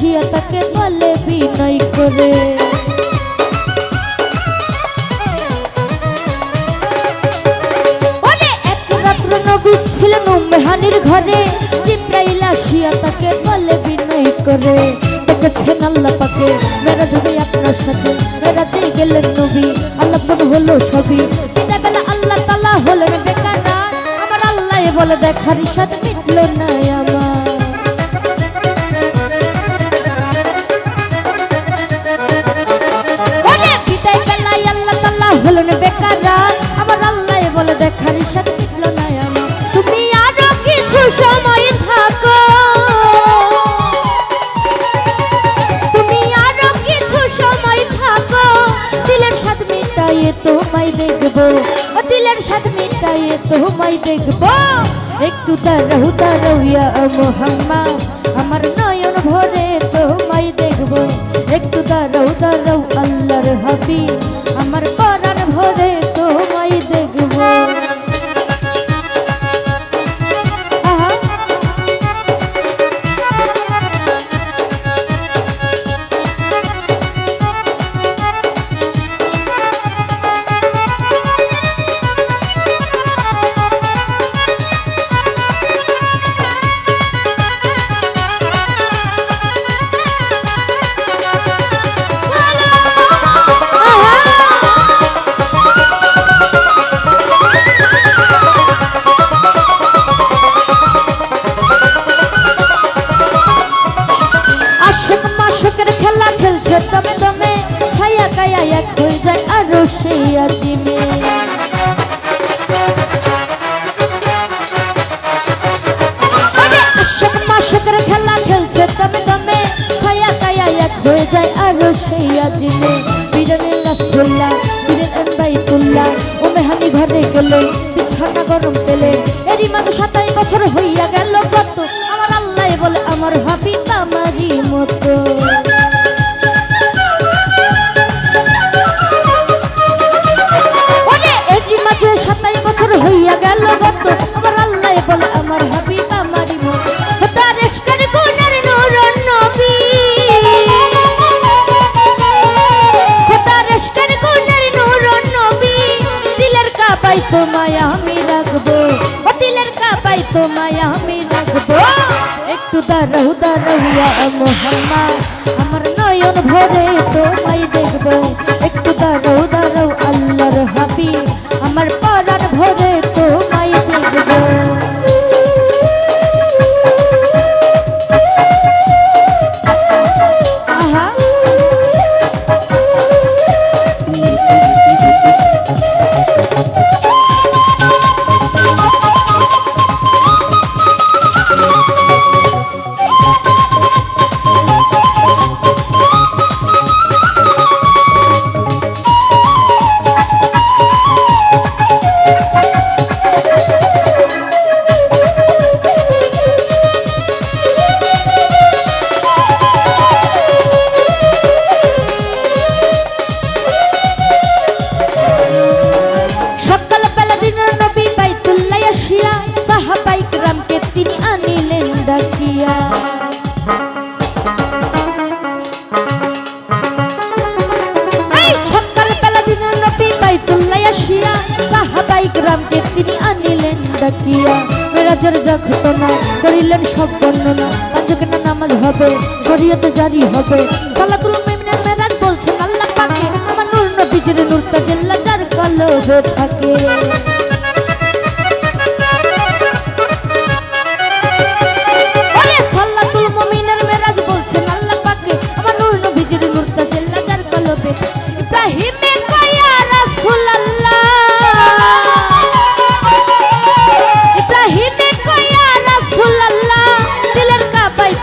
আসিয়া তাকে বলে বিনয় করে, এক রাত্র নবী ছিলেন উম্মে হানির ঘরে, জিবরাইল আসিয়া তাকে বলে বিনয় করে, দেখেছেন আল্লাহ পাকে মেরাজ হবে আপনার সাথে, মেরাজে গেলেন নবী আল্লাহ হলো সবই, বিদায় বেলা আল্লাহ তাআলা হলেন বেকারার, আমার আল্লাহ বলে দেখার ইশাদ মিটল না আমার। বিদায় বেলায় আল্লাহ তাআলা হলেন বেকারার, আমার আল্লাহ বলে দেখার ইশাদ মিটল না আমার। তুমি আরো কিছু সময় থাকো, তুমি আরো কিছু সময় থাকো, দিলের স্বাদ মিটাইয়ে তোমায় দেখবো, ও দিলের স্বাদ মিটাইয়ে তোমায় দেখবো, একটু দাঁড়াও দাঁড়াও ইয়া মুহাম্মদ, আমার নয়ন ভরে তোমায় দেখবো, একটু দাঁড়াও দাঁড়াও আল্লাহর হাবিব, আমার পরাণ ভরে তোমায় দেখবো। দমে দমে ছায়া গায়া এক হয়ে যায় আরো সেই আজিমে, আশক মাশকের খেলা খেলছে দমে দমে ছায়া গায়া এক হয়ে যায় আরো সেই আজিমে। বীরেন রাসূলুল্লাহ বীরেন বাইতুল্লাহ উম্মে হানি ঘরে গেলে বিছানা গরম পেলে, এরই মাঝে 27 বছর হইয়া গেল কত, আমার আল্লাহ বলে আমার হাবিব আমারই মতো। হইয়া গেল গত, আমার আল্লাহ বলে আমার হাবিব আমারই মতো, তার ইশকের গুণের নূর নবী, তার ইশকের গুণের নূর নবী, দিলের কাবায় তোমায় আমি রাখবো, ও দিলের কাবায় তোমায় আমি রাখবো, একটু দাঁড়াও দাঁড়াও ইয়া মুহাম্মদ, আমার নয়ন ভরে তোমায় দেখবো, একটু দাঁড়াও দাঁড়াও আল্লাহর হাবিব, আমার পরাণ ভরে তোমায় দেখবো। তিনি আনিলেন ডাকিয়া, মেরাজের যা ঘটনা করিলেন সব বর্ণনা, পাঁচওয়াক্ত নামাজ হবে শরীয়তে জারি হবে, সালাতুল মুমিনের মেরাজ বলছেন আল্লাহ পাকে, আমার নূর নবীজির নূর তাজিল্লা যার কলবে থাকে। সালাতুল মুমিনের মেরাজ বলছেন আল্লাহ পাকে, আমার নূর নবীজির নূর তাজিল্লা যার কলবে, ইব্রাহিমে কয়া রাসূলুল্লাহ,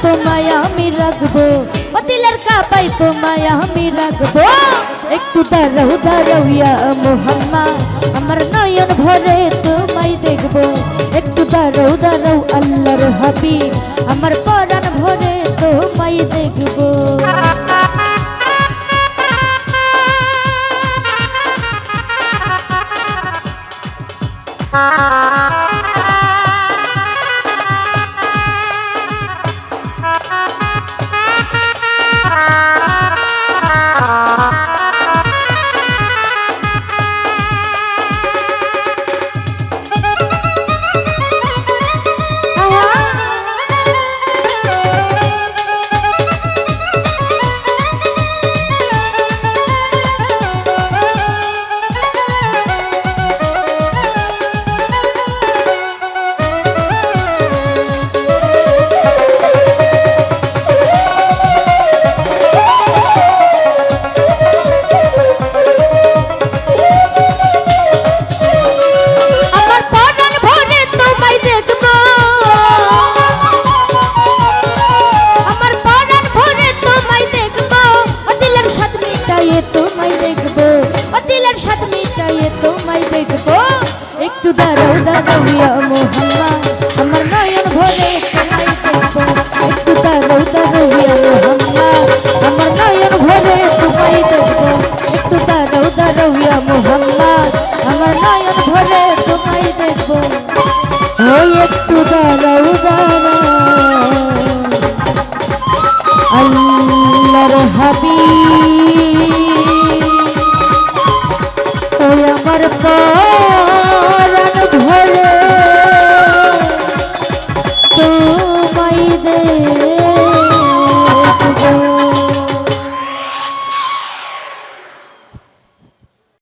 তোমায় আমি রাখবো, ও দিলের কাবায় তোমায় আমি রাখবো, একটু দাঁড়াও দাঁড়াও ইয়া মুহাম্মদ, আমার নয়ন ভরে তোমায় দেখবো, একটু দাঁড়াও দাঁড়াও আল্লাহর হাবিব, আমার পরাণ ভরে তোমায় দেখবো। একটু দাঁড়াও দাঁড়াও ইয়া মোহাম্মদ আমার নয়ন ভরে তোমায় দেখবো একটু দাঁড়াও দাঁড়াও ইয়া মোহাম্মদ আমার নয়ন ভরে তোমায় দেখবো একটু দাঁড়াও দাঁড়াও ইয়া মোহাম্মদ আমার নয়ন ভরে তোমায় দেখবো ওই একটু দাঁড়াও দাঁড়াও আল্লাহর হাবিব ওই আমার